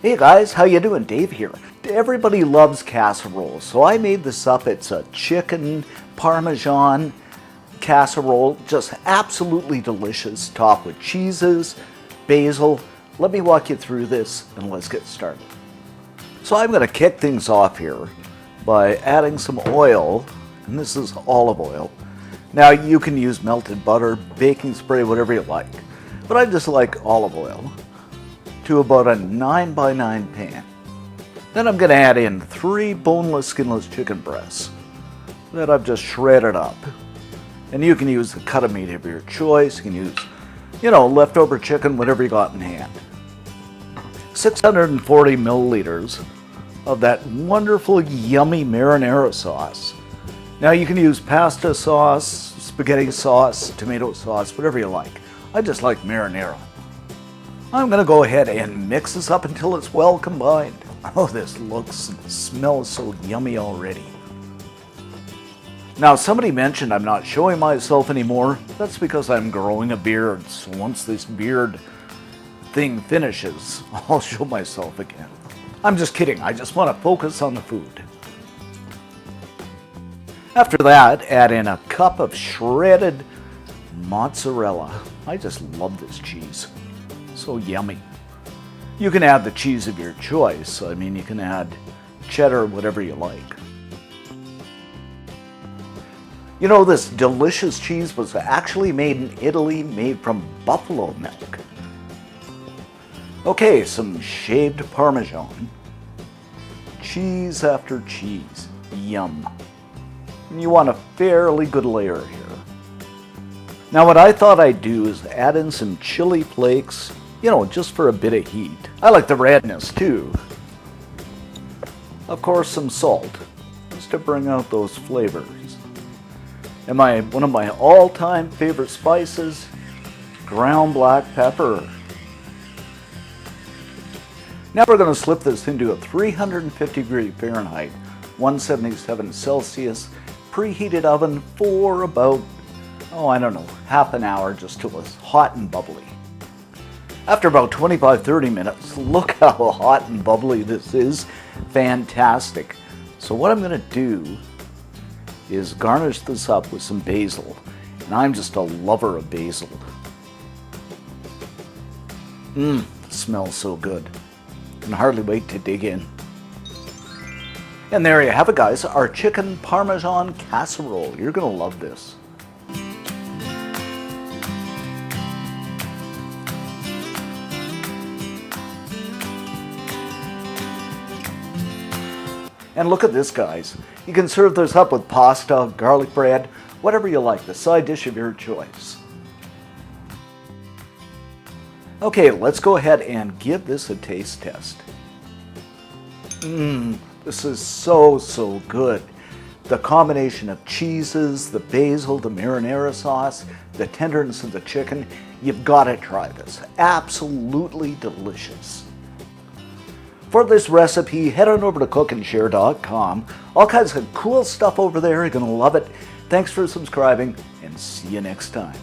Hey guys, how you doing? Dave here. Everybody loves casserole, so I made this up. It's a chicken Parmesan casserole, just absolutely delicious, topped with cheeses, basil. Let me walk you through this and let's get started. So I'm going to kick things off here by adding some oil, and this is olive oil. Now you can use melted butter, baking spray, whatever you like, but I just like olive oil, to about a 9x9 pan. Then I'm going to add in 3 boneless, skinless chicken breasts that I've just shredded up. And you can use the cut of meat of your choice. You can use, leftover chicken, whatever you got in hand. 640 milliliters of that wonderful, yummy marinara sauce. Now you can use pasta sauce, spaghetti sauce, tomato sauce, whatever you like. I just like marinara. I'm going to go ahead and mix this up until it's well combined. Oh, this looks and smells so yummy already. Now, somebody mentioned I'm not showing myself anymore. That's because I'm growing a beard. So once this beard thing finishes, I'll show myself again. I'm just kidding. I just want to focus on the food. After that, add in a cup of shredded mozzarella. I just love this cheese. So yummy. You can add the cheese of your choice. I mean, you can add cheddar, whatever you like. You know, this delicious cheese was actually made in Italy, made from buffalo milk. Okay, some shaved Parmesan. Cheese after cheese. Yum. And you want a fairly good layer here. Now what I thought I'd do is add in some chili flakes, just for a bit of heat. I like the redness too. Of course, some salt, just to bring out those flavors. And one of my all-time favorite spices, ground black pepper. Now we're going to slip this into a 350 degree Fahrenheit, 177 Celsius, preheated oven for about, half an hour, just till it's hot and bubbly. After about 25-30 minutes, look how hot and bubbly this is. Fantastic. So what I'm going to do is garnish this up with some basil. And I'm just a lover of basil. Smells so good. Can hardly wait to dig in. And there you have it, guys, our chicken Parmesan casserole. You're going to love this. And look at this, guys. You can serve this up with pasta, garlic bread, whatever you like, the side dish of your choice. Okay, let's go ahead and give this a taste test. This is so good. The combination of cheeses, the basil, the marinara sauce, the tenderness of the chicken, you've got to try this. Absolutely delicious. For this recipe, head on over to cookandshare.com. All kinds of cool stuff over there. You're going to love it. Thanks for subscribing, and see you next time.